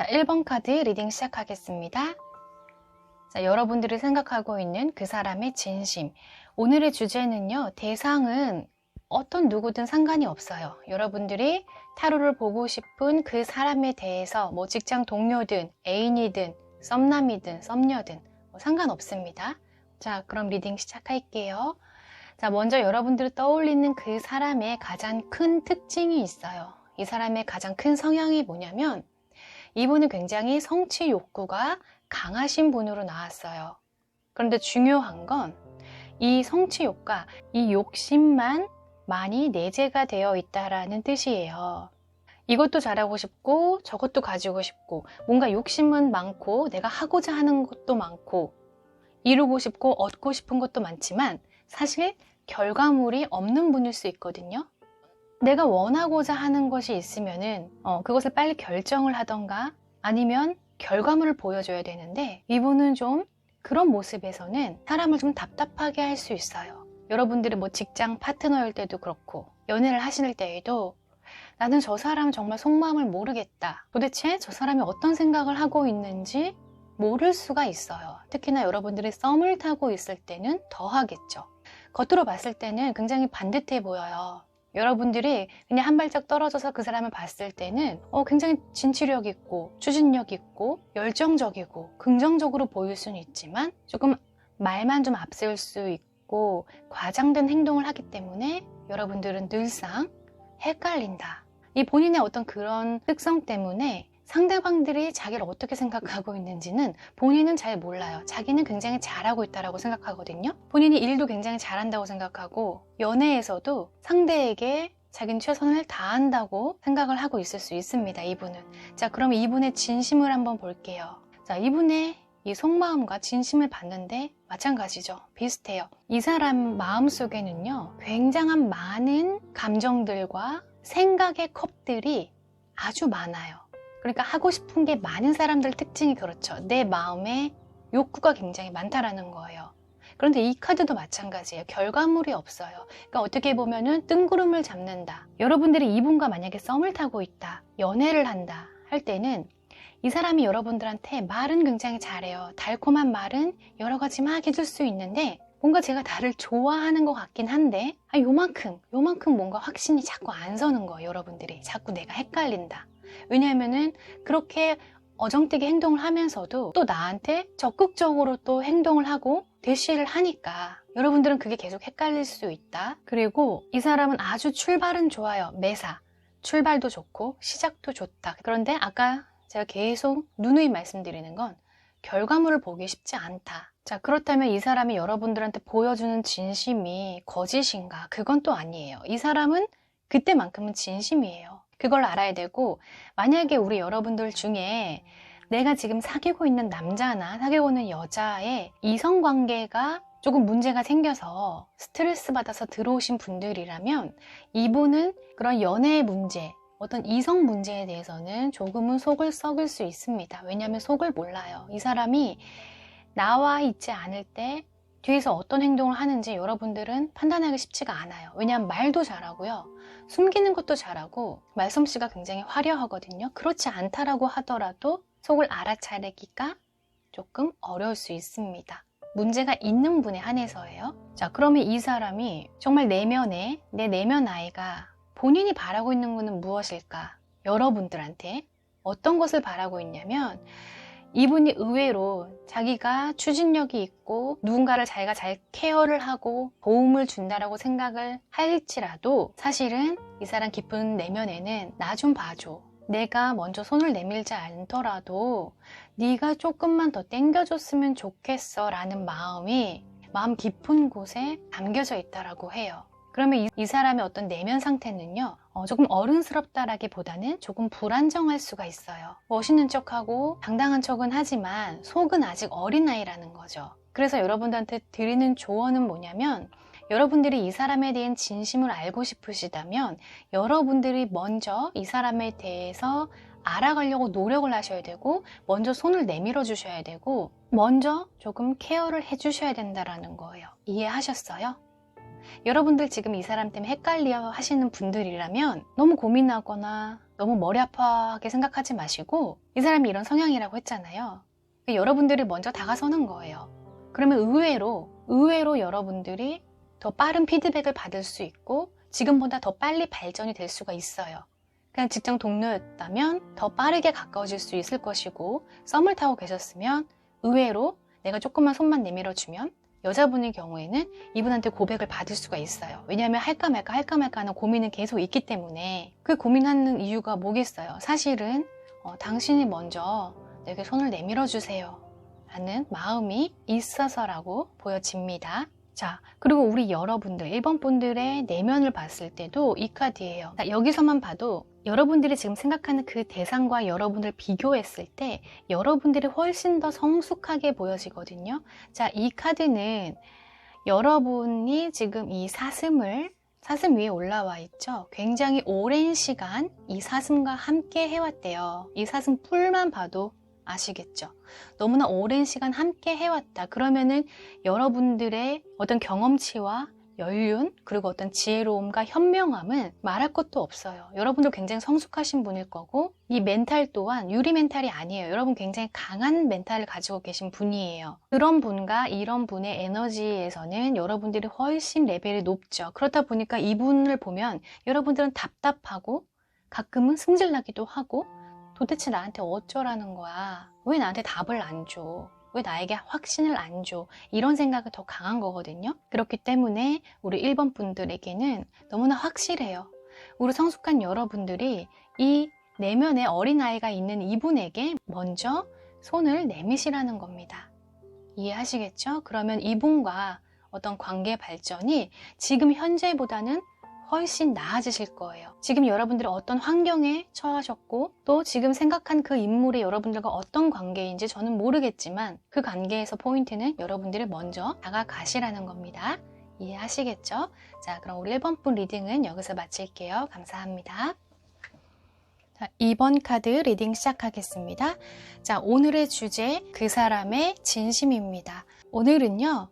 자, 1번 카드 리딩 시작하겠습니다. 자, 여러분들이 생각하고 있는 그 사람의 진심. 오늘의 주제는요, 대상은 어떤 누구든 상관이 없어요. 여러분들이 타로를 보고 싶은 그 사람에 대해서 뭐 직장 동료든 애인이든 썸남이든 썸녀든 상관없습니다. 자, 그럼 리딩 시작할게요. 자, 먼저 여러분들이 떠올리는 그 사람의 가장 큰 특징이 있어요. 이 사람의 가장 큰 성향이 뭐냐면 이분은 굉장히 성취 욕구가 강하신 분으로 나왔어요. 그런데 중요한 건 이 성취 욕구가 이 욕심만 많이 내재가 되어 있다라는 뜻이에요. 이것도 잘하고 싶고 저것도 가지고 싶고 뭔가 욕심은 많고 내가 하고자 하는 것도 많고 이루고 싶고 얻고 싶은 것도 많지만 사실 결과물이 없는 분일 수 있거든요. 내가 원하고자 하는 것이 있으면은 그것을 빨리 결정을 하던가 아니면 결과물을 보여줘야 되는데 이분은 좀 그런 모습에서는 사람을 좀 답답하게 할 수 있어요. 여러분들이 뭐 직장 파트너일 때도 그렇고 연애를 하실 때에도 나는 저 사람 정말 속마음을 모르겠다. 도대체 저 사람이 어떤 생각을 하고 있는지 모를 수가 있어요. 특히나 여러분들이 썸을 타고 있을 때는 더 하겠죠. 겉으로 봤을 때는 굉장히 반듯해 보여요. 여러분들이 그냥 한 발짝 떨어져서 그 사람을 봤을 때는 굉장히 진취력 있고 추진력 있고 열정적이고 긍정적으로 보일 수는 있지만 조금 말만 좀 앞세울 수 있고 과장된 행동을 하기 때문에 여러분들은 늘상 헷갈린다. 이 본인의 어떤 그런 특성 때문에 상대방들이 자기를 어떻게 생각하고 있는지는 본인은 잘 몰라요. 자기는 굉장히 잘하고 있다고 생각하거든요. 본인이 일도 굉장히 잘한다고 생각하고 연애에서도 상대에게 자기는 최선을 다한다고 생각을 하고 있을 수 있습니다. 이분은. 자, 그럼 이분의 진심을 한번 볼게요. 자, 이분의 이 속마음과 진심을 봤는데 마찬가지죠. 비슷해요. 이 사람 마음속에는요, 굉장한 많은 감정들과 생각의 컵들이 아주 많아요. 그러니까 하고 싶은 게 많은 사람들 특징이 그렇죠. 내 마음에 욕구가 굉장히 많다라는 거예요. 그런데 이 카드도 마찬가지예요. 결과물이 없어요. 그러니까 어떻게 보면은 뜬구름을 잡는다. 여러분들이 이분과 만약에 썸을 타고 있다, 연애를 한다 할 때는 이 사람이 여러분들한테 말은 굉장히 잘해요. 달콤한 말은 여러 가지 막 해줄 수 있는데 뭔가 제가 나를 좋아하는 것 같긴 한데 요만큼 뭔가 확신이 자꾸 안 서는 거예요. 여러분들이 자꾸 내가 헷갈린다. 왜냐하면은 그렇게 어정되게 행동을 하면서도 또 나한테 적극적으로 또 행동을 하고 대시를 하니까 여러분들은 그게 계속 헷갈릴 수 있다. 그리고 이 사람은 아주 출발은 좋아요. 매사 출발도 좋고 시작도 좋다. 그런데 아까 제가 계속 누누이 말씀드리는 건 결과물을 보기 쉽지 않다. 자, 그렇다면 이 사람이 여러분들한테 보여주는 진심이 거짓인가? 그건 또 아니에요. 이 사람은 그때만큼은 진심이에요. 그걸 알아야 되고, 만약에 우리 여러분들 중에 내가 지금 사귀고 있는 남자나 사귀고 있는 여자의 이성관계가 조금 문제가 생겨서 스트레스 받아서 들어오신 분들이라면 이분은 그런 연애의 문제, 어떤 이성 문제에 대해서는 조금은 속을 썩을 수 있습니다. 왜냐하면 속을 몰라요. 이 사람이 나와 있지 않을 때 뒤에서 어떤 행동을 하는지 여러분들은 판단하기 쉽지가 않아요. 왜냐하면 말도 잘하고요. 숨기는 것도 잘하고 말솜씨가 굉장히 화려하거든요. 그렇지 않다라고 하더라도 속을 알아차리기가 조금 어려울 수 있습니다. 문제가 있는 분에 한해서예요. 자, 그러면 이 사람이 정말 내면에 내 내면 아이가 본인이 바라고 있는 것은 무엇일까? 여러분들한테 어떤 것을 바라고 있냐면 이분이 의외로 자기가 추진력이 있고 누군가를 자기가 잘 케어를 하고 도움을 준다라고 생각을 할지라도 사실은 이 사람 깊은 내면에는 나 좀 봐줘. 내가 먼저 손을 내밀지 않더라도 네가 조금만 더 땡겨줬으면 좋겠어 라는 마음이 마음 깊은 곳에 담겨져 있다라고 해요. 그러면 이 사람의 어떤 내면 상태는요, 조금 어른스럽다라기보다는 조금 불안정할 수가 있어요. 멋있는 척하고 당당한 척은 하지만 속은 아직 어린아이라는 거죠. 그래서 여러분들한테 드리는 조언은 뭐냐면 여러분들이 이 사람에 대한 진심을 알고 싶으시다면 여러분들이 먼저 이 사람에 대해서 알아가려고 노력을 하셔야 되고 먼저 손을 내밀어 주셔야 되고 먼저 조금 케어를 해주셔야 된다는 거예요. 이해하셨어요? 여러분들 지금 이 사람 때문에 헷갈려 하시는 분들이라면 너무 고민하거나 너무 머리 아파하게 생각하지 마시고 이 사람이 이런 성향이라고 했잖아요. 여러분들이 먼저 다가서는 거예요. 그러면 의외로 여러분들이 더 빠른 피드백을 받을 수 있고 지금보다 더 빨리 발전이 될 수가 있어요. 그냥 직장 동료였다면 더 빠르게 가까워질 수 있을 것이고 썸을 타고 계셨으면 의외로 내가 조금만 손만 내밀어주면 여자분의 경우에는 이분한테 고백을 받을 수가 있어요. 왜냐하면 할까 말까 하는 고민은 계속 있기 때문에 그 고민하는 이유가 뭐겠어요. 사실은 당신이 먼저 내게 손을 내밀어 주세요 라는 마음이 있어서라고 보여집니다. 자, 그리고 우리 여러분들 1번 분들의 내면을 봤을 때도 이 카드예요. 자, 여기서만 봐도 여러분들이 지금 생각하는 그 대상과 여러분을 비교했을 때 여러분들이 훨씬 더 성숙하게 보여지거든요. 자, 이 카드는 여러분이 지금 이 사슴 위에 올라와 있죠. 굉장히 오랜 시간 이 사슴과 함께 해왔대요. 이 사슴 뿔만 봐도 아시겠죠? 너무나 오랜 시간 함께 해왔다. 그러면은 여러분들의 어떤 경험치와 연륜 그리고 어떤 지혜로움과 현명함은 말할 것도 없어요. 여러분들 굉장히 성숙하신 분일 거고 이 멘탈 또한 유리 멘탈이 아니에요. 여러분 굉장히 강한 멘탈을 가지고 계신 분이에요. 그런 분과 이런 분의 에너지에서는 여러분들이 훨씬 레벨이 높죠. 그렇다 보니까 이분을 보면 여러분들은 답답하고 가끔은 승질나기도 하고 도대체 나한테 어쩌라는 거야? 왜 나한테 답을 안 줘? 왜 나에게 확신을 안 줘? 이런 생각이 더 강한 거거든요. 그렇기 때문에 우리 1번 분들에게는 너무나 확실해요. 우리 성숙한 여러분들이 이 내면에 어린아이가 있는 이분에게 먼저 손을 내미시라는 겁니다. 이해하시겠죠? 그러면 이분과 어떤 관계 발전이 지금 현재보다는 훨씬 나아지실 거예요. 지금 여러분들이 어떤 환경에 처하셨고 또 지금 생각한 그 인물이 여러분들과 어떤 관계인지 저는 모르겠지만 그 관계에서 포인트는 여러분들이 먼저 다가가시라는 겁니다. 이해하시겠죠? 자, 그럼 우리 1번 분 리딩은 여기서 마칠게요. 감사합니다. 자, 2번 카드 리딩 시작하겠습니다. 자, 오늘의 주제 그 사람의 진심입니다. 오늘은요.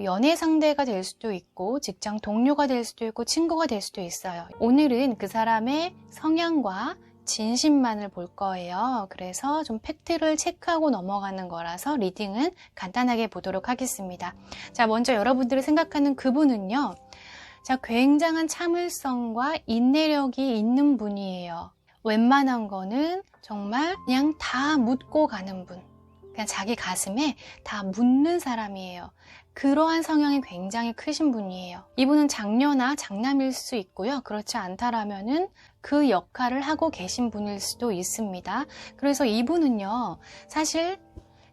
연애 상대가 될 수도 있고 직장 동료가 될 수도 있고 친구가 될 수도 있어요. 오늘은 그 사람의 성향과 진심만을 볼 거예요. 그래서 좀 팩트를 체크하고 넘어가는 거라서 리딩은 간단하게 보도록 하겠습니다. 자, 먼저 여러분들이 생각하는 그분은요. 자, 굉장한 참을성과 인내력이 있는 분이에요. 웬만한 거는 정말 그냥 다 묻고 가는 분. 그냥 자기 가슴에 다 묻는 사람이에요. 그러한 성향이 굉장히 크신 분이에요. 이분은 장녀나 장남일 수 있고요. 그렇지 않다라면은 그 역할을 하고 계신 분일 수도 있습니다. 그래서 이분은요, 사실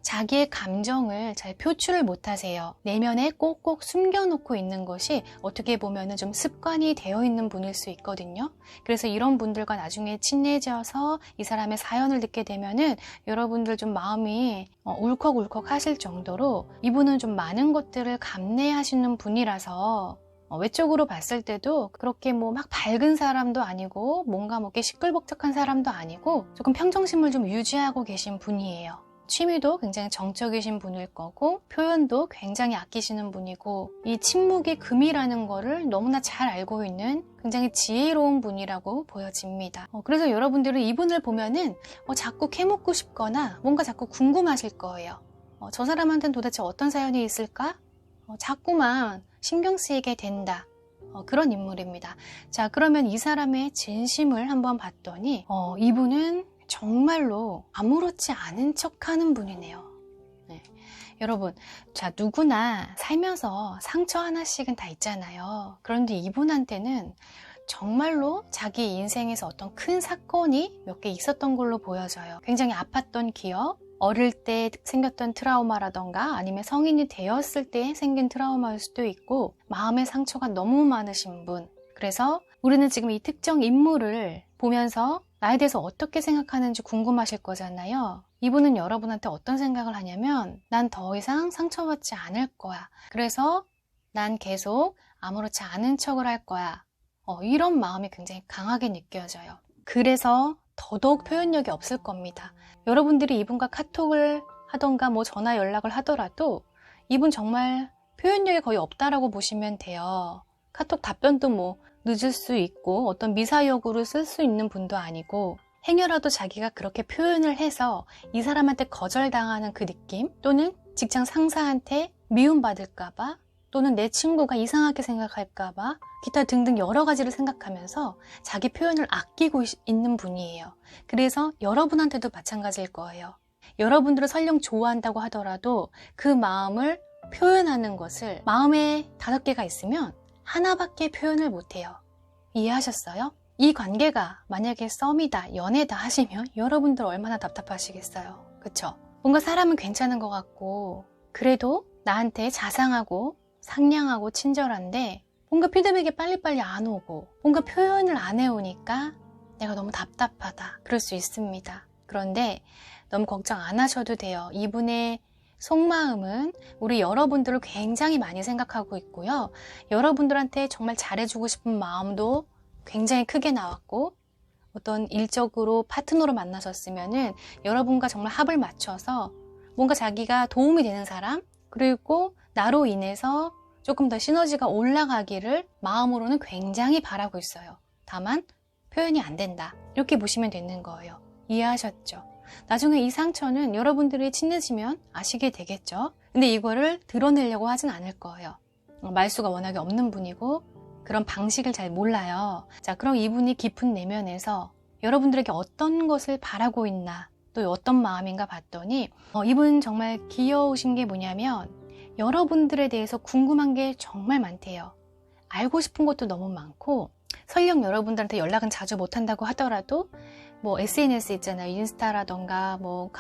자기의 감정을 잘 표출을 못하세요. 내면에 꼭꼭 숨겨놓고 있는 것이 어떻게 보면 좀 습관이 되어 있는 분일 수 있거든요. 그래서 이런 분들과 나중에 친해져서 이 사람의 사연을 듣게 되면은 여러분들 좀 마음이 울컥울컥 하실 정도로 이분은 좀 많은 것들을 감내하시는 분이라서 외적으로 봤을 때도 그렇게 막 밝은 사람도 아니고 뭔가 이렇게 시끌벅적한 사람도 아니고 조금 평정심을 좀 유지하고 계신 분이에요. 취미도 굉장히 정적이신 분일 거고 표현도 굉장히 아끼시는 분이고 이 침묵이 금이라는 거를 너무나 잘 알고 있는 굉장히 지혜로운 분이라고 보여집니다. 그래서 여러분들은 이분을 보면은 자꾸 캐묻고 싶거나 뭔가 자꾸 궁금하실 거예요. 저 사람한테는 도대체 어떤 사연이 있을까? 자꾸만 신경 쓰이게 된다. 그런 인물입니다. 자, 그러면 이 사람의 진심을 한번 봤더니 이분은 정말로 아무렇지 않은 척하는 분이네요. 네. 여러분, 자, 누구나 살면서 상처 하나씩은 다 있잖아요. 그런데 이분한테는 정말로 자기 인생에서 어떤 큰 사건이 몇 개 있었던 걸로 보여져요. 굉장히 아팠던 기억, 어릴 때 생겼던 트라우마라던가 아니면 성인이 되었을 때 생긴 트라우마일 수도 있고 마음의 상처가 너무 많으신 분. 그래서 우리는 지금 이 특정 인물을 보면서 나에 대해서 어떻게 생각하는지 궁금하실 거잖아요. 이분은 여러분한테 어떤 생각을 하냐면 난 더 이상 상처받지 않을 거야. 그래서 난 계속 아무렇지 않은 척을 할 거야. 이런 마음이 굉장히 강하게 느껴져요. 그래서 더더욱 표현력이 없을 겁니다. 여러분들이 이분과 카톡을 하던가 전화 연락을 하더라도 이분 정말 표현력이 거의 없다라고 보시면 돼요. 카톡 답변도 늦을 수 있고 어떤 미사여구를 쓸 수 있는 분도 아니고 행여라도 자기가 그렇게 표현을 해서 이 사람한테 거절당하는 그 느낌, 또는 직장 상사한테 미움받을까봐, 또는 내 친구가 이상하게 생각할까봐, 기타 등등 여러 가지를 생각하면서 자기 표현을 아끼고 있는 분이에요. 그래서 여러분한테도 마찬가지일 거예요. 여러분들을 설령 좋아한다고 하더라도 그 마음을 표현하는 것을, 마음에 5개가 있으면 하나밖에 표현을 못해요. 이해하셨어요? 이 관계가 만약에 썸이다, 연애다 하시면 여러분들 얼마나 답답하시겠어요. 그쵸? 뭔가 사람은 괜찮은 것 같고 그래도 나한테 자상하고 상냥하고 친절한데 뭔가 피드백이 빨리빨리 안 오고 뭔가 표현을 안 해오니까 내가 너무 답답하다. 그럴 수 있습니다. 그런데 너무 걱정 안 하셔도 돼요. 이분의 속마음은 우리 여러분들을 굉장히 많이 생각하고 있고요. 여러분들한테 정말 잘해주고 싶은 마음도 굉장히 크게 나왔고, 어떤 일적으로 파트너로 만나셨으면은 여러분과 정말 합을 맞춰서 뭔가 자기가 도움이 되는 사람, 그리고 나로 인해서 조금 더 시너지가 올라가기를 마음으로는 굉장히 바라고 있어요. 다만 표현이 안 된다. 이렇게 보시면 되는 거예요. 이해하셨죠? 나중에 이 상처는 여러분들이 친해지면 아시게 되겠죠? 근데 이거를 드러내려고 하진 않을 거예요. 말수가 워낙에 없는 분이고 그런 방식을 잘 몰라요. 자, 그럼 이분이 깊은 내면에서 여러분들에게 어떤 것을 바라고 있나, 또 어떤 마음인가 봤더니 이분 정말 귀여우신 게 뭐냐면 여러분들에 대해서 궁금한 게 정말 많대요. 알고 싶은 것도 너무 많고, 설령 여러분들한테 연락은 자주 못한다고 하더라도 뭐 SNS 있잖아요. 인스타라던가 뭐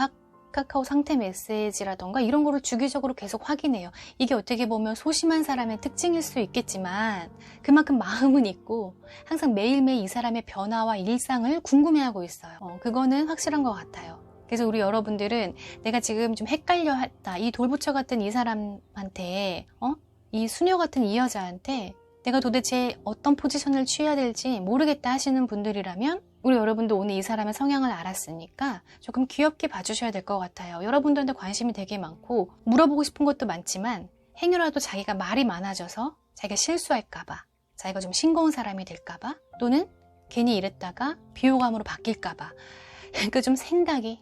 카카오 상태 메시지라던가 이런 거를 주기적으로 계속 확인해요. 이게 어떻게 보면 소심한 사람의 특징일 수 있겠지만 그만큼 마음은 있고 항상 매일매일 이 사람의 변화와 일상을 궁금해하고 있어요. 그거는 확실한 것 같아요. 그래서 우리 여러분들은 내가 지금 좀 헷갈려 했다. 이 돌부처 같은 이 사람한테, 이 수녀 같은 이 여자한테 내가 도대체 어떤 포지션을 취해야 될지 모르겠다 하시는 분들이라면 우리 여러분도 오늘 이 사람의 성향을 알았으니까 조금 귀엽게 봐주셔야 될 것 같아요. 여러분들한테 관심이 되게 많고 물어보고 싶은 것도 많지만 행여라도 자기가 말이 많아져서 자기가 실수할까봐, 자기가 좀 싱거운 사람이 될까봐, 또는 괜히 이랬다가 비호감으로 바뀔까봐 그 좀 생각이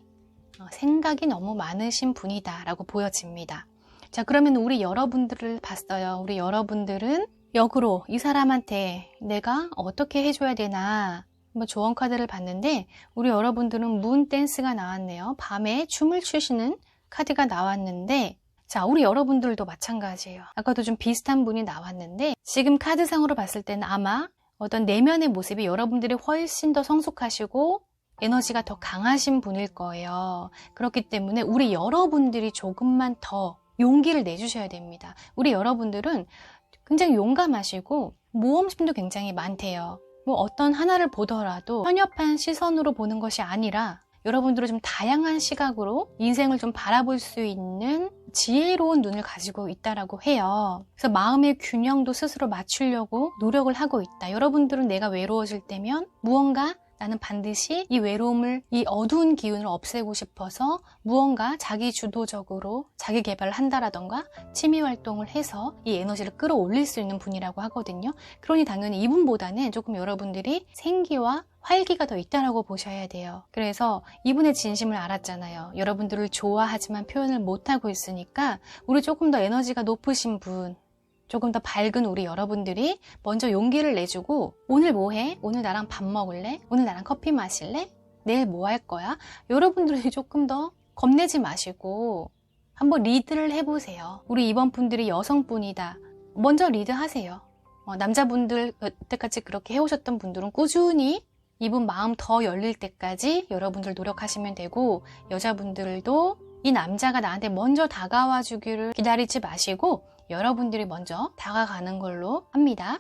너무 많으신 분이다 라고 보여집니다. 자, 그러면 우리 여러분들을 봤어요. 우리 여러분들은 역으로 이 사람한테 내가 어떻게 해줘야 되나 한번 조언 카드를 봤는데 우리 여러분들은 문 댄스가 나왔네요. 밤에 춤을 추시는 카드가 나왔는데, 자, 우리 여러분들도 마찬가지예요. 아까도 좀 비슷한 분이 나왔는데 지금 카드상으로 봤을 때는 아마 어떤 내면의 모습이 여러분들이 훨씬 더 성숙하시고 에너지가 더 강하신 분일 거예요. 그렇기 때문에 우리 여러분들이 조금만 더 용기를 내주셔야 됩니다. 우리 여러분들은 굉장히 용감하시고 모험심도 굉장히 많대요. 뭐 어떤 하나를 보더라도 편협한 시선으로 보는 것이 아니라 여러분들은 좀 다양한 시각으로 인생을 좀 바라볼 수 있는 지혜로운 눈을 가지고 있다라고 해요. 그래서 마음의 균형도 스스로 맞추려고 노력을 하고 있다. 여러분들은 내가 외로워질 때면 무언가 나는 반드시 이 외로움을, 이 어두운 기운을 없애고 싶어서 무언가 자기 주도적으로 자기 개발을 한다라던가 취미 활동을 해서 이 에너지를 끌어올릴 수 있는 분이라고 하거든요. 그러니 당연히 이분보다는 조금 여러분들이 생기와 활기가 더 있다라고 보셔야 돼요. 그래서 이분의 진심을 알았잖아요. 여러분들을 좋아하지만 표현을 못하고 있으니까 우리 조금 더 에너지가 높으신 분, 조금 더 밝은 우리 여러분들이 먼저 용기를 내주고 오늘 뭐 해? 오늘 나랑 밥 먹을래? 오늘 나랑 커피 마실래? 내일 뭐 할 거야? 여러분들이 조금 더 겁내지 마시고 한번 리드를 해보세요. 우리 이번 분들이 여성분이다. 먼저 리드하세요. 남자분들 여태까지 그렇게 해오셨던 분들은 꾸준히 이분 마음 더 열릴 때까지 여러분들 노력하시면 되고, 여자분들도 이 남자가 나한테 먼저 다가와 주기를 기다리지 마시고 여러분들이 먼저 다가가는 걸로 합니다.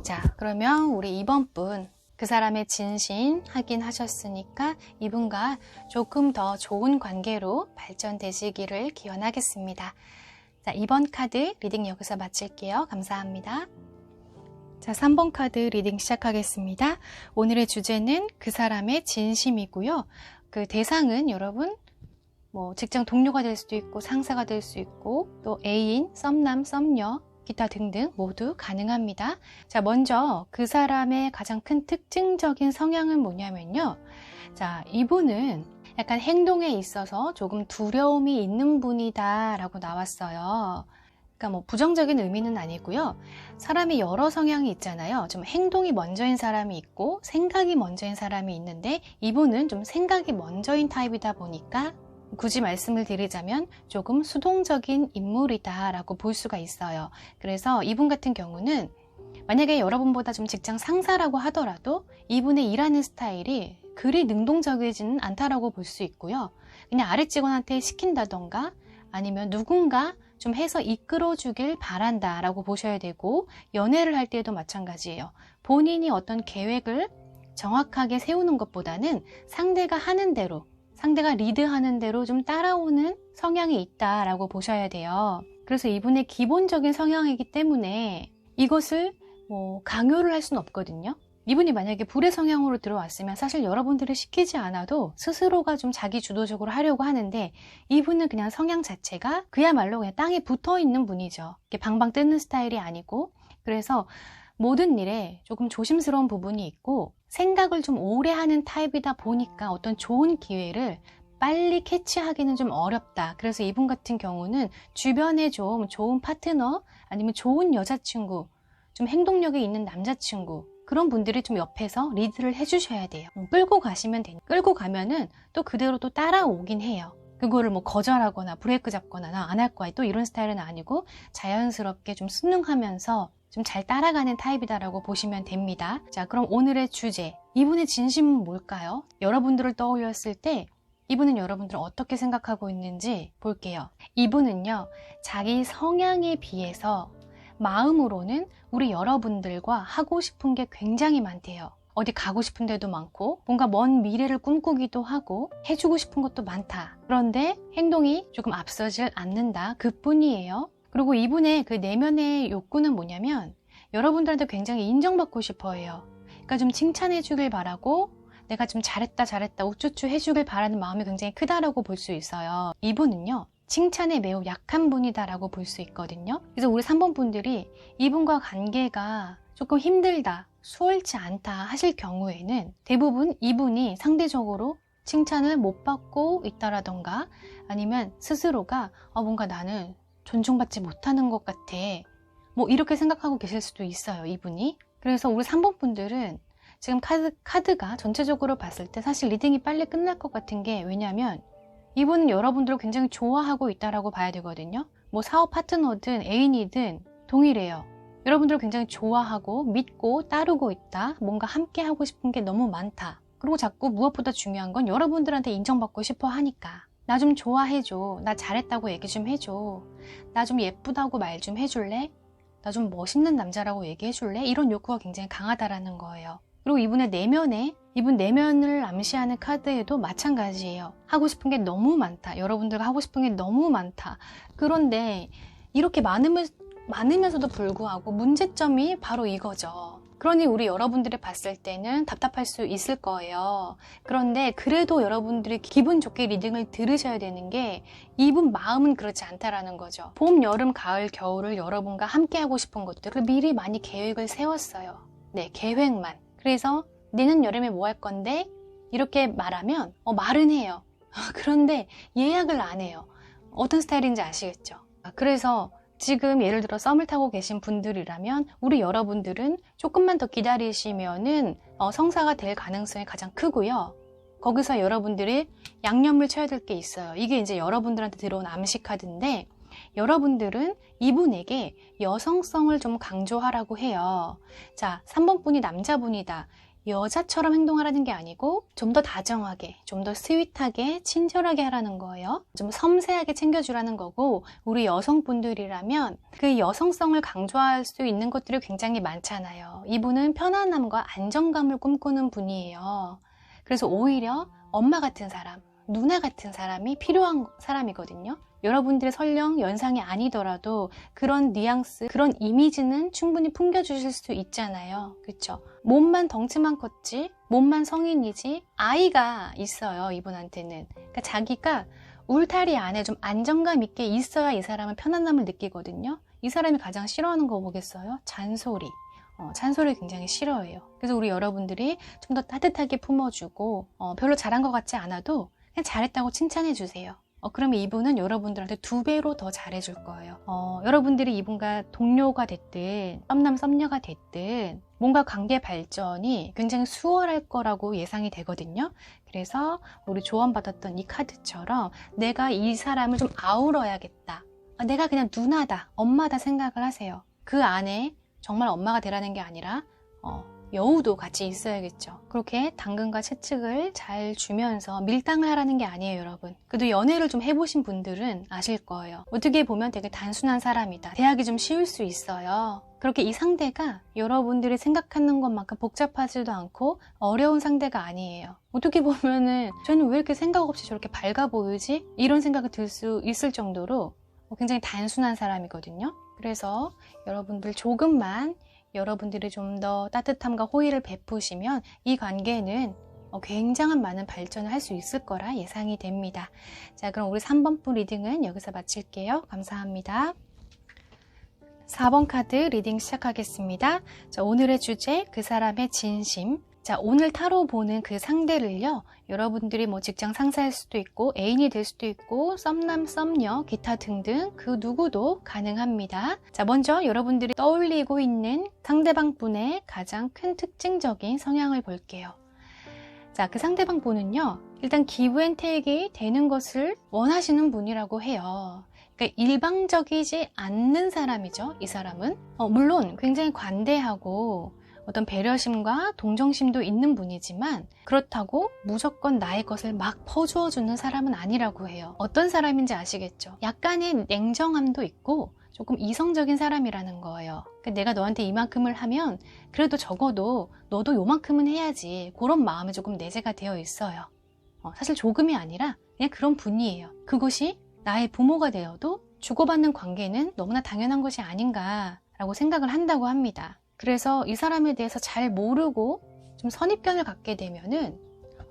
자, 그러면 우리 이번 분, 그 사람의 진심 확인하셨으니까 이분과 조금 더 좋은 관계로 발전되시기를 기원하겠습니다. 자, 이번 카드 리딩 여기서 마칠게요. 감사합니다. 자, 3번 카드 리딩 시작하겠습니다. 오늘의 주제는 그 사람의 진심이고요. 그 대상은 여러분 뭐 직장 동료가 될 수도 있고 상사가 될 수 있고 또 애인, 썸남, 썸녀, 기타 등등 모두 가능합니다. 자, 먼저 그 사람의 가장 큰 특징적인 성향은 뭐냐면요. 자, 이분은 약간 행동에 있어서 조금 두려움이 있는 분이다 라고 나왔어요. 그러니까 뭐 부정적인 의미는 아니고요. 사람이 여러 성향이 있잖아요. 좀 행동이 먼저인 사람이 있고 생각이 먼저인 사람이 있는데 이분은 좀 생각이 먼저인 타입이다 보니까 굳이 말씀을 드리자면 조금 수동적인 인물이다 라고 볼 수가 있어요. 그래서 이분 같은 경우는 만약에 여러분보다 좀 직장 상사라고 하더라도 이분의 일하는 스타일이 그리 능동적이지는 않다라고 볼 수 있고요. 그냥 아래 직원한테 시킨다던가 아니면 누군가 좀 해서 이끌어 주길 바란다 라고 보셔야 되고, 연애를 할 때도 마찬가지예요. 본인이 어떤 계획을 정확하게 세우는 것보다는 상대가 하는 대로, 상대가 리드하는 대로 좀 따라오는 성향이 있다라고 보셔야 돼요. 그래서 이분의 기본적인 성향이기 때문에 이것을 강요를 할 수는 없거든요. 이분이 만약에 불의 성향으로 들어왔으면 사실 여러분들이 시키지 않아도 스스로가 좀 자기 주도적으로 하려고 하는데, 이분은 그냥 성향 자체가 그야말로 그냥 땅에 붙어 있는 분이죠. 이렇게 방방 뜨는 스타일이 아니고, 그래서 모든 일에 조금 조심스러운 부분이 있고 생각을 좀 오래 하는 타입이다 보니까 어떤 좋은 기회를 빨리 캐치하기는 좀 어렵다. 그래서 이분 같은 경우는 주변에 좀 좋은 파트너 아니면 좋은 여자친구, 좀 행동력이 있는 남자친구, 그런 분들이 좀 옆에서 리드를 해주셔야 돼요. 끌고 가시면 돼요. 끌고 가면은 또 그대로 또 따라오긴 해요. 그거를 뭐 거절하거나 브레이크 잡거나 나 안 할 거야 또 이런 스타일은 아니고 자연스럽게 좀 순응하면서 좀 잘 따라가는 타입이다라고 보시면 됩니다. 자, 그럼 오늘의 주제, 이분의 진심은 뭘까요? 여러분들을 떠올렸을 때 이분은 여러분들을 어떻게 생각하고 있는지 볼게요. 이분은요, 자기 성향에 비해서 마음으로는 우리 여러분들과 하고 싶은 게 굉장히 많대요. 어디 가고 싶은 데도 많고 뭔가 먼 미래를 꿈꾸기도 하고 해주고 싶은 것도 많다. 그런데 행동이 조금 앞서질 않는다. 그뿐이에요. 그리고 이분의 그 내면의 욕구는 뭐냐면 여러분들한테 굉장히 인정받고 싶어 해요. 그러니까 좀 칭찬해 주길 바라고 내가 좀 잘했다 우쭈쭈 해주길 바라는 마음이 굉장히 크다라고 볼 수 있어요. 이분은요, 칭찬에 매우 약한 분이다라고 볼 수 있거든요. 그래서 우리 3번 분들이 이분과 관계가 조금 힘들다, 수월치 않다 하실 경우에는 대부분 이분이 상대적으로 칭찬을 못 받고 있다라던가 아니면 스스로가 뭔가 나는 존중받지 못하는 것 같아, 뭐 이렇게 생각하고 계실 수도 있어요, 이분이. 그래서 우리 3번 분들은 지금 카드가 전체적으로 봤을 때 사실 리딩이 빨리 끝날 것 같은 게, 왜냐면 이분은 여러분들을 굉장히 좋아하고 있다라고 봐야 되거든요. 뭐 사업 파트너든 애인이든 동일해요. 여러분들을 굉장히 좋아하고 믿고 따르고 있다. 뭔가 함께 하고 싶은 게 너무 많다. 그리고 자꾸 무엇보다 중요한 건 여러분들한테 인정받고 싶어 하니까 나 좀 좋아해줘, 나 잘했다고 얘기 좀 해줘, 나 좀 예쁘다고 말 좀 해줄래, 나 좀 멋있는 남자라고 얘기해줄래, 이런 욕구가 굉장히 강하다라는 거예요. 그리고 이분의 내면에, 이분 내면을 암시하는 카드에도 마찬가지예요. 하고 싶은 게 너무 많다. 여러분들과 하고 싶은 게 너무 많다. 그런데 이렇게 많으면서도 불구하고 문제점이 바로 이거죠. 그러니 우리 여러분들이 봤을 때는 답답할 수 있을 거예요. 그런데 그래도 여러분들이 기분 좋게 리딩을 들으셔야 되는 게, 이분 마음은 그렇지 않다라는 거죠. 봄, 여름, 가을, 겨울을 여러분과 함께 하고 싶은 것들을 미리 많이 계획을 세웠어요. 네, 계획만. 그래서 내년 여름에 뭐 할 건데? 이렇게 말하면 말은 해요. 그런데 예약을 안 해요. 어떤 스타일인지 아시겠죠? 그래서 지금 예를 들어 썸을 타고 계신 분들이라면 우리 여러분들은 조금만 더 기다리시면은 성사가 될 가능성이 가장 크고요. 거기서 여러분들이 양념을 쳐야 될 게 있어요. 이게 이제 여러분들한테 들어온 암시 카드인데, 여러분들은 이분에게 여성성을 좀 강조하라고 해요. 자, 3번 분이 남자분이다. 여자처럼 행동하라는 게 아니고 좀 더 다정하게, 좀 더 스윗하게, 친절하게 하라는 거예요. 좀 섬세하게 챙겨주라는 거고, 우리 여성분들이라면 그 여성성을 강조할 수 있는 것들이 굉장히 많잖아요. 이분은 편안함과 안정감을 꿈꾸는 분이에요. 그래서 오히려 엄마 같은 사람, 누나 같은 사람이 필요한 사람이거든요. 여러분들의 설령 연상이 아니더라도 그런 뉘앙스, 그런 이미지는 충분히 풍겨주실 수 있잖아요. 그렇죠? 몸만 덩치만 컸지, 몸만 성인이지, 아이가 있어요, 이분한테는. 그러니까 자기가 울타리 안에 좀 안정감 있게 있어야 이 사람은 편안함을 느끼거든요. 이 사람이 가장 싫어하는 거 뭐겠어요? 잔소리. 잔소리 굉장히 싫어해요. 그래서 우리 여러분들이 좀 더 따뜻하게 품어주고 별로 잘한 것 같지 않아도 그냥 잘했다고 칭찬해 주세요. 그러면 이분은 여러분들한테 2배로 더 잘해줄 거예요. 여러분들이 이분과 동료가 됐든 썸남 썸녀가 됐든 뭔가 관계 발전이 굉장히 수월할 거라고 예상이 되거든요. 그래서 우리 조언받았던 이 카드처럼 내가 이 사람을 좀 아우러야겠다. 내가 그냥 누나다, 엄마다 생각을 하세요. 그 안에 정말 엄마가 되라는 게 아니라 여우도 같이 있어야겠죠. 그렇게 당근과 채찍을 잘 주면서 밀당을 하라는 게 아니에요, 여러분. 그래도 연애를 좀 해보신 분들은 아실 거예요. 어떻게 보면 되게 단순한 사람이다. 대하기 좀 쉬울 수 있어요. 그렇게 이 상대가 여러분들이 생각하는 것만큼 복잡하지도 않고 어려운 상대가 아니에요. 어떻게 보면은 저는 왜 이렇게 생각 없이 저렇게 밝아 보이지? 이런 생각이 들 수 있을 정도로 굉장히 단순한 사람이거든요. 그래서 여러분들 조금만 여러분들이 좀 더 따뜻함과 호의를 베푸시면 이 관계는 굉장한 많은 발전을 할 수 있을 거라 예상이 됩니다. 자, 그럼 우리 3번분 리딩은 여기서 마칠게요. 감사합니다. 4번 카드 리딩 시작하겠습니다. 자, 오늘의 주제, 그 사람의 진심. 자, 오늘 타로 보는 그 상대를요, 여러분들이 뭐 직장 상사일 수도 있고 애인이 될 수도 있고 썸남 썸녀 기타 등등 그 누구도 가능합니다. 자, 먼저 여러분들이 떠올리고 있는 상대방 분의 가장 큰 특징적인 성향을 볼게요. 자, 그 상대방 분은요, 일단 기브앤테이크가 되는 것을 원하시는 분이라고 해요. 그러니까 일방적이지 않는 사람이죠, 이 사람은. 물론 굉장히 관대하고 어떤 배려심과 동정심도 있는 분이지만 그렇다고 무조건 나의 것을 막 퍼주어주는 사람은 아니라고 해요. 어떤 사람인지 아시겠죠? 약간의 냉정함도 있고 조금 이성적인 사람이라는 거예요. 그러니까 내가 너한테 이만큼을 하면 그래도 적어도 너도 요만큼은 해야지, 그런 마음이 조금 내재가 되어 있어요. 사실 조금이 아니라 그냥 그런 분이에요. 그것이 나의 부모가 되어도 주고받는 관계는 너무나 당연한 것이 아닌가라고 생각을 한다고 합니다. 그래서 이 사람에 대해서 잘 모르고 좀 선입견을 갖게 되면은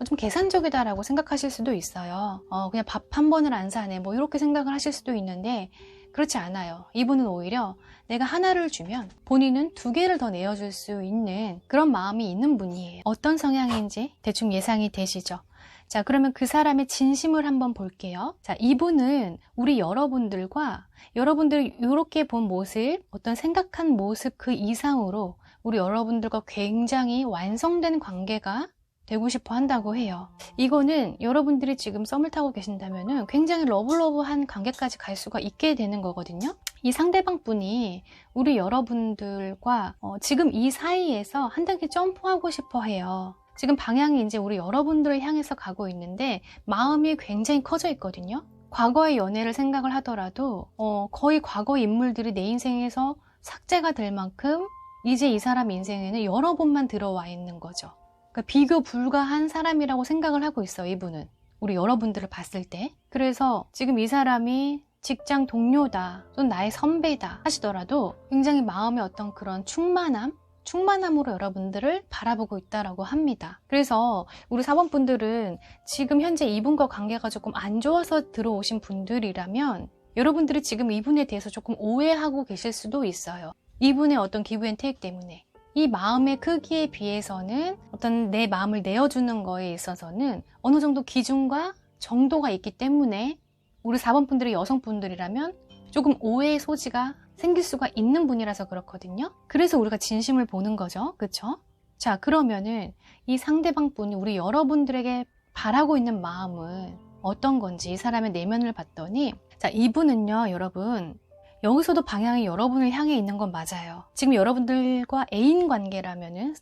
좀 계산적이다라고 생각하실 수도 있어요. 그냥 밥 한 번을 안 사네, 뭐 이렇게 생각을 하실 수도 있는데 그렇지 않아요. 이분은 오히려 내가 하나를 주면 본인은 2개를 더 내어줄 수 있는 그런 마음이 있는 분이에요. 어떤 성향인지 대충 예상이 되시죠? 자, 그러면 그 사람의 진심을 한번 볼게요. 자, 이분은 우리 여러분들과 여러분들이 이렇게 본 모습, 어떤 생각한 모습 그 이상으로 우리 여러분들과 굉장히 완성된 관계가 되고 싶어 한다고 해요. 이거는 여러분들이 지금 썸을 타고 계신다면 굉장히 러블러브한 관계까지 갈 수가 있게 되는 거거든요. 이 상대방 분이 우리 여러분들과 지금 이 사이에서 한 단계 점프하고 싶어 해요. 지금 방향이 이제 우리 여러분들을 향해서 가고 있는데 마음이 굉장히 커져 있거든요. 과거의 연애를 생각을 하더라도 거의 과거 인물들이 내 인생에서 삭제가 될 만큼 이제 이 사람 인생에는 여러 번만 들어와 있는 거죠. 그러니까 비교 불가한 사람이라고 생각을 하고 있어요, 이분은. 우리 여러분들을 봤을 때. 그래서 지금 이 사람이 직장 동료다, 또는 나의 선배다 하시더라도 굉장히 마음의 어떤 그런 충만함으로 여러분들을 바라보고 있다라고 합니다. 그래서 우리 4번 분들은 지금 현재 이분과 관계가 조금 안 좋아서 들어오신 분들이라면 여러분들이 지금 이분에 대해서 조금 오해하고 계실 수도 있어요. 이분의 어떤 기브앤테이크 때문에. 이 마음의 크기에 비해서는 어떤 내 마음을 내어주는 거에 있어서는 어느 정도 기준과 정도가 있기 때문에 우리 4번 분들이 여성분들이라면 조금 오해의 소지가 생길 수가 있는 분이라서 그렇거든요. 그래서 우리가 진심을 보는 거죠. 그쵸? 자, 그러면은 이 상대방 분이 우리 여러분들에게 바라고 있는 마음은 어떤 건지 이 사람의 내면을 봤더니, 자, 이분은요, 여러분, 여기서도 방향이 여러분을 향해 있는 건 맞아요. 지금 여러분들과 애인 관계라면은,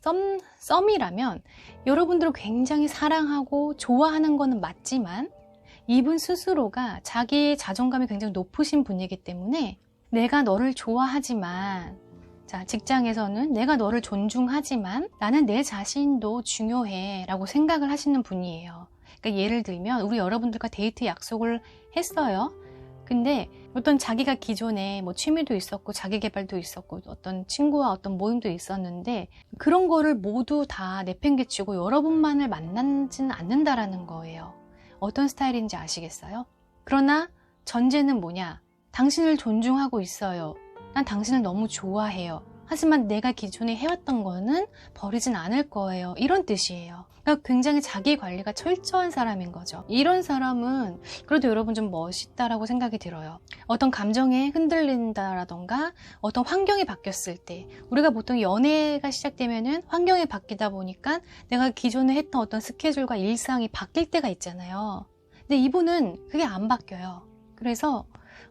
썸이라면 여러분들을 굉장히 사랑하고 좋아하는 거는 맞지만 이분 스스로가 자기의 자존감이 굉장히 높으신 분이기 때문에 내가 너를 좋아하지만, 자, 직장에서는 내가 너를 존중하지만 나는 내 자신도 중요해 라고 생각을 하시는 분이에요. 그러니까 예를 들면 우리 여러분들과 데이트 약속을 했어요. 근데 어떤 자기가 기존에 뭐 취미도 있었고 자기 개발도 있었고 어떤 친구와 어떤 모임도 있었는데 그런 거를 모두 다 내팽개치고 여러분만을 만나지는 않는다라는 거예요. 어떤 스타일인지 아시겠어요? 그러나 전제는 뭐냐? 당신을 존중하고 있어요. 난 당신을 너무 좋아해요. 하지만 내가 기존에 해왔던 거는 버리진 않을 거예요. 이런 뜻이에요. 그러니까 굉장히 자기 관리가 철저한 사람인 거죠. 이런 사람은 그래도 여러분 좀 멋있다라고 생각이 들어요. 어떤 감정에 흔들린다라던가 어떤 환경이 바뀌었을 때, 우리가 보통 연애가 시작되면은 환경이 바뀌다 보니까 내가 기존에 했던 어떤 스케줄과 일상이 바뀔 때가 있잖아요. 근데 이분은 그게 안 바뀌어요. 그래서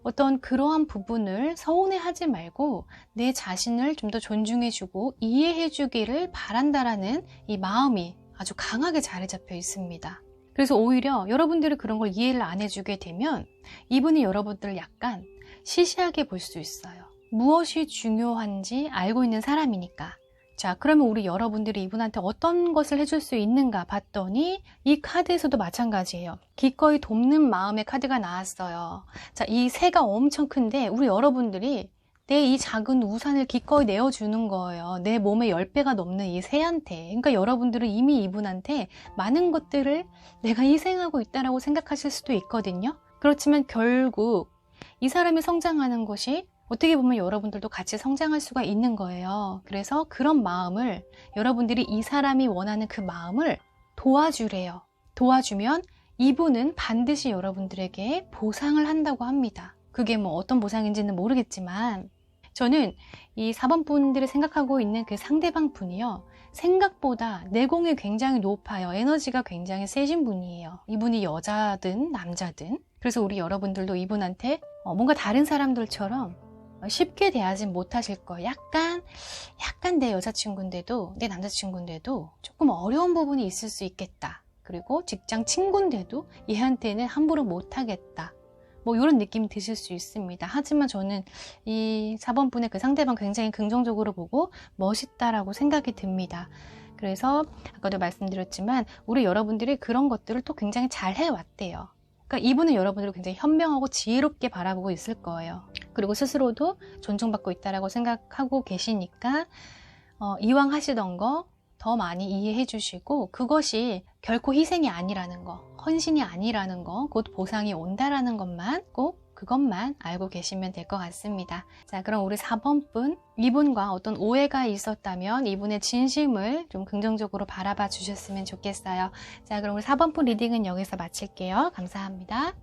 어떤 그러한 부분을 서운해하지 말고 내 자신을 좀 더 존중해주고 이해해주기를 바란다라는 이 마음이 아주 강하게 자리 잡혀 있습니다. 그래서 오히려 여러분들이 그런 걸 이해를 안 해주게 되면 이분이 여러분들을 약간 시시하게 볼 수 있어요. 무엇이 중요한지 알고 있는 사람이니까. 자, 그러면 우리 여러분들이 이분한테 어떤 것을 해줄 수 있는가 봤더니 이 카드에서도 마찬가지예요. 기꺼이 돕는 마음의 카드가 나왔어요. 자, 이 새가 엄청 큰데 우리 여러분들이 내 이 작은 우산을 기꺼이 내어주는 거예요. 내 몸의 10배가 넘는 이 새한테. 그러니까 여러분들은 이미 이분한테 많은 것들을 내가 희생하고 있다라고 생각하실 수도 있거든요. 그렇지만 결국 이 사람이 성장하는 것이 어떻게 보면 여러분들도 같이 성장할 수가 있는 거예요. 그래서 그런 마음을, 여러분들이 이 사람이 원하는 그 마음을 도와주래요. 도와주면 이분은 반드시 여러분들에게 보상을 한다고 합니다. 그게 뭐 어떤 보상인지는 모르겠지만 저는 이 4번 분들이 생각하고 있는 그 상대방 분이요, 생각보다 내공이 굉장히 높아요. 에너지가 굉장히 세신 분이에요. 이분이 여자든 남자든. 그래서 우리 여러분들도 이분한테 뭔가 다른 사람들처럼 쉽게 대하지 못하실 거예요. 약간 내 여자친구인데도 내 남자친구인데도 조금 어려운 부분이 있을 수 있겠다. 그리고 직장 친구인데도 얘한테는 함부로 못하겠다. 뭐 이런 느낌이 드실 수 있습니다. 하지만 저는 이 4번 분의 그 상대방 굉장히 긍정적으로 보고 멋있다라고 생각이 듭니다. 그래서 아까도 말씀드렸지만 우리 여러분들이 그런 것들을 또 굉장히 잘 해왔대요. 그러니까 이분은 여러분들을 굉장히 현명하고 지혜롭게 바라보고 있을 거예요. 그리고 스스로도 존중받고 있다라고 생각하고 계시니까 이왕 하시던 거 더 많이 이해해 주시고, 그것이 결코 희생이 아니라는 거, 헌신이 아니라는 거, 곧 보상이 온다라는 것만 꼭 그것만 알고 계시면 될 것 같습니다. 자, 그럼 우리 4번 분, 이분과 어떤 오해가 있었다면 이분의 진심을 좀 긍정적으로 바라봐 주셨으면 좋겠어요. 자, 그럼 우리 4번 분 리딩은 여기서 마칠게요. 감사합니다.